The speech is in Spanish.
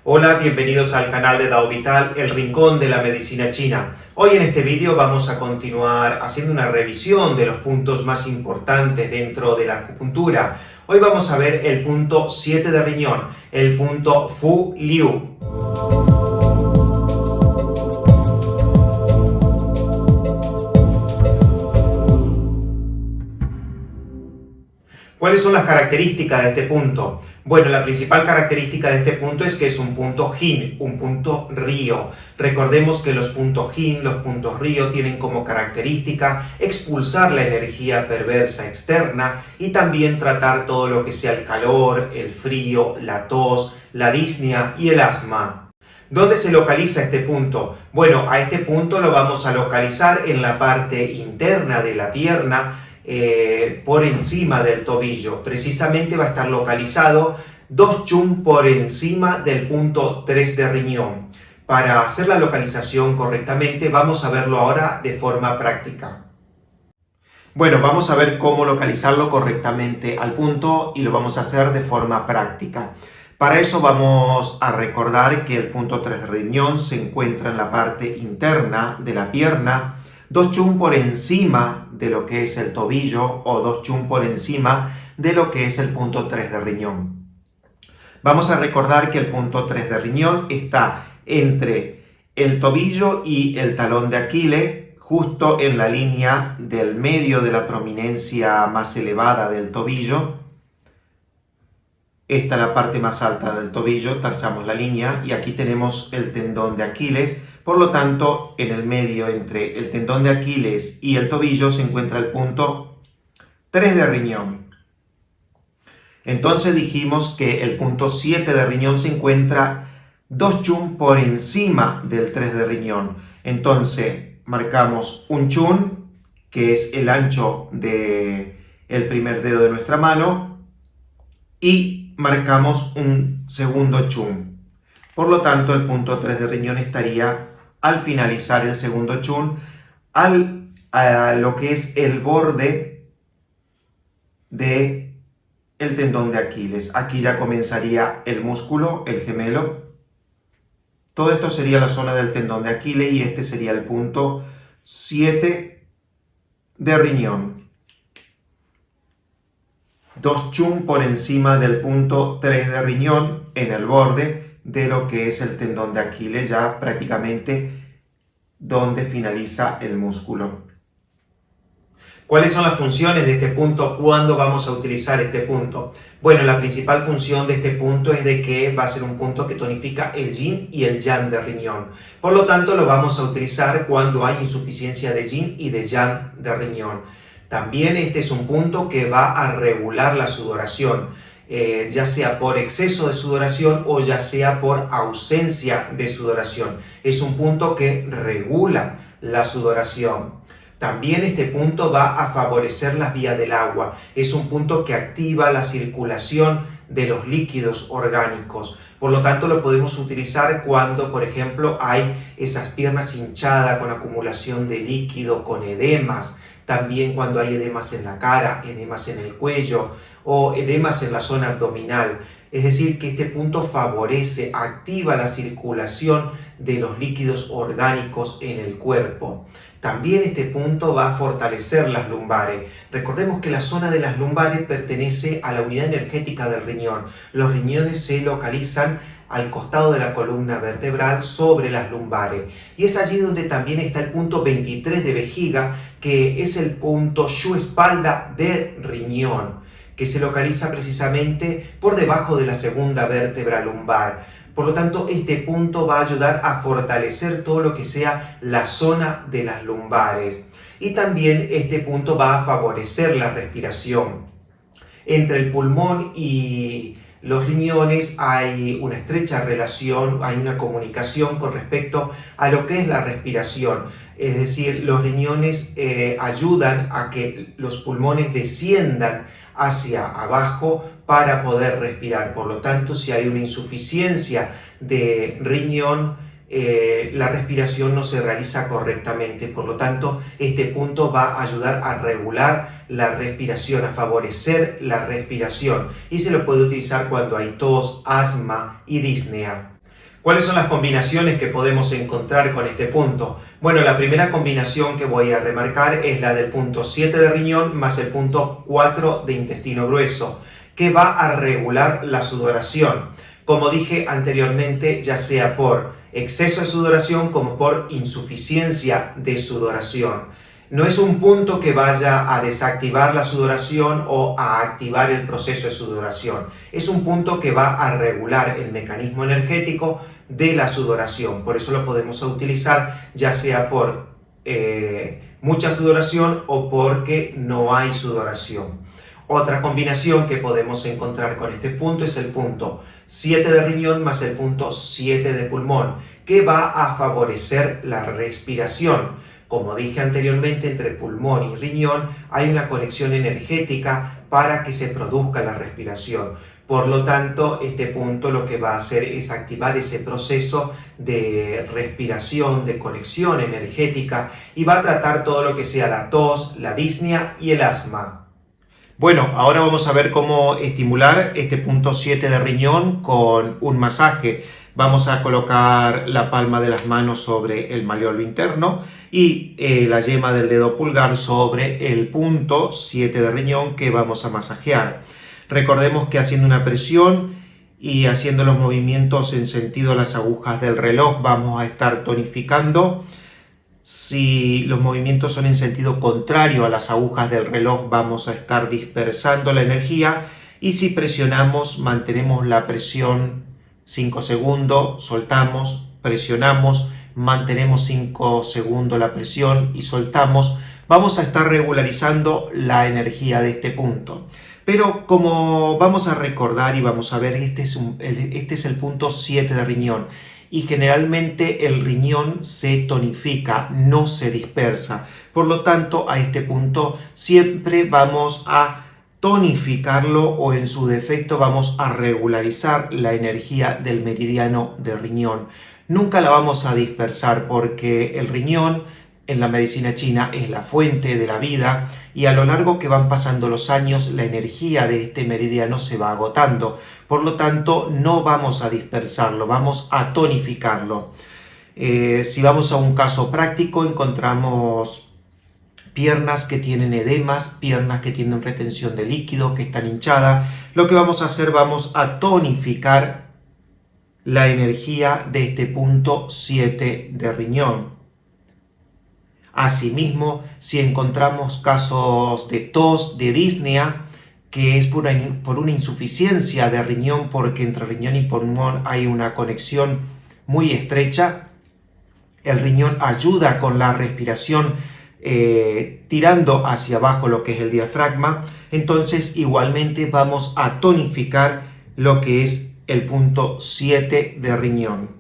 Hola, bienvenidos al canal de Dao Vital, el rincón de la medicina china. Hoy en este vídeo vamos a continuar haciendo una revisión de los puntos más importantes dentro de la acupuntura. Hoy vamos a ver el punto 7 de riñón, el punto Fu Liu. ¿Cuáles son las características de este punto? Bueno, la principal característica de este punto es que es un punto yin, un punto río. Recordemos que los puntos yin, los puntos río, tienen como característica expulsar la energía perversa externa y también tratar todo lo que sea el calor, el frío, la tos, la disnea y el asma. ¿Dónde se localiza este punto? Bueno, a este punto lo vamos a localizar en la parte interna de la pierna, por encima del tobillo. Precisamente va a estar localizado 2 chun por encima del punto 3 de riñón. Para hacer la localización correctamente vamos a verlo ahora de forma práctica. Bueno, vamos a ver cómo localizarlo correctamente al punto y lo vamos a hacer de forma práctica. Para eso vamos a recordar que el punto 3 de riñón se encuentra en la parte interna de la pierna, 2 chun por encima de lo que es el tobillo o 2 chun por encima de lo que es el punto 3 de riñón. Vamos a recordar que el punto 3 de riñón está entre el tobillo y el talón de Aquiles, justo en la línea del medio de la prominencia más elevada del tobillo. Esta es la parte más alta del tobillo, trazamos la línea y aquí tenemos el tendón de Aquiles. Por lo tanto, en el medio entre el tendón de Aquiles y el tobillo se encuentra el punto 3 de riñón. Entonces dijimos que el punto 7 de riñón se encuentra 2 chun por encima del 3 de riñón. Entonces marcamos un chun, que es el ancho del primer dedo de nuestra mano, y marcamos un segundo chun. Por lo tanto, el punto 3 de riñón estaría al finalizar el segundo chun, a lo que es el borde del tendón de Aquiles. Aquí ya comenzaría el músculo, el gemelo. Todo esto sería la zona del tendón de Aquiles y este sería el punto 7 de riñón. 2 chun por encima del punto 3 de riñón en el borde de lo que es el tendón de Aquiles, ya prácticamente donde finaliza el músculo. ¿Cuáles son las funciones de este punto? ¿Cuándo vamos a utilizar este punto? Bueno, la principal función de este punto es de que va a ser un punto que tonifica el yin y el yang de riñón. Por lo tanto, lo vamos a utilizar cuando hay insuficiencia de yin y de yang de riñón. También este es un punto que va a regular la sudoración, ya sea por exceso de sudoración o ya sea por ausencia de sudoración. Es un punto que regula la sudoración. También este punto va a favorecer las vías del agua. Es un punto que activa la circulación de los líquidos orgánicos. Por lo tanto, lo podemos utilizar cuando, por ejemplo, hay esas piernas hinchadas con acumulación de líquido, con edemas. También cuando hay edemas en la cara, edemas en el cuello o edemas en la zona abdominal. Es decir, que este punto favorece, activa la circulación de los líquidos orgánicos en el cuerpo. También este punto va a fortalecer las lumbares. Recordemos que la zona de las lumbares pertenece a la unidad energética del riñón. Los riñones se localizan al costado de la columna vertebral sobre las lumbares. Y es allí donde también está el punto 23 de vejiga, que es el punto Shu espalda de riñón, que se localiza precisamente por debajo de la segunda vértebra lumbar. Por lo tanto, este punto va a ayudar a fortalecer todo lo que sea la zona de las lumbares. Y también este punto va a favorecer la respiración. Entre el pulmón y los riñones hay una estrecha relación, hay una comunicación con respecto a lo que es la respiración. Es decir, los riñones ayudan a que los pulmones desciendan hacia abajo para poder respirar. Por lo tanto, si hay una insuficiencia de riñón, la respiración no se realiza correctamente. Por lo tanto, este punto va a ayudar a regular la respiración, a favorecer la respiración. Y se lo puede utilizar cuando hay tos, asma y disnea. ¿Cuáles son las combinaciones que podemos encontrar con este punto? Bueno, la primera combinación que voy a remarcar es la del punto 7 de riñón más el punto 4 de intestino grueso, que va a regular la sudoración. Como dije anteriormente, ya sea por exceso de sudoración como por insuficiencia de sudoración. No es un punto que vaya a desactivar la sudoración o a activar el proceso de sudoración. Es un punto que va a regular el mecanismo energético de la sudoración. Por eso lo podemos utilizar ya sea por mucha sudoración o porque no hay sudoración. Otra combinación que podemos encontrar con este punto es el punto 7 de riñón más el punto 7 de pulmón, que va a favorecer la respiración. Como dije anteriormente, entre pulmón y riñón hay una conexión energética para que se produzca la respiración. Por lo tanto, este punto lo que va a hacer es activar ese proceso de respiración, de conexión energética, y va a tratar todo lo que sea la tos, la disnea y el asma. Bueno, ahora vamos a ver cómo estimular este punto 7 de riñón con un masaje. Vamos a colocar la palma de las manos sobre el malleolo interno y la yema del dedo pulgar sobre el punto 7 de riñón que vamos a masajear. Recordemos que haciendo una presión y haciendo los movimientos en sentido a las agujas del reloj vamos a estar tonificando. Si los movimientos son en sentido contrario a las agujas del reloj, vamos a estar dispersando la energía, y si presionamos, mantenemos la presión 5 segundos, soltamos, presionamos, mantenemos 5 segundos la presión y soltamos. Vamos a estar regularizando la energía de este punto. Pero como vamos a recordar y vamos a ver, este es el punto 7 de riñón. Y generalmente el riñón se tonifica, no se dispersa. Por lo tanto, a este punto siempre vamos a tonificarlo, o en su defecto vamos a regularizar la energía del meridiano de riñón. Nunca la vamos a dispersar, porque el riñón en la medicina china es la fuente de la vida, y a lo largo que van pasando los años la energía de este meridiano se va agotando. Por lo tanto, no vamos a dispersarlo, vamos a tonificarlo. Si vamos a un caso práctico, encontramos piernas que tienen edemas, piernas que tienen retención de líquido, que están hinchadas. Lo que vamos a hacer, vamos a tonificar la energía de este punto 7 de riñón. Asimismo, si encontramos casos de tos, de disnea, que es por una insuficiencia de riñón, porque entre riñón y pulmón hay una conexión muy estrecha, el riñón ayuda con la respiración tirando hacia abajo lo que es el diafragma. Entonces igualmente vamos a tonificar lo que es el punto 7 de riñón.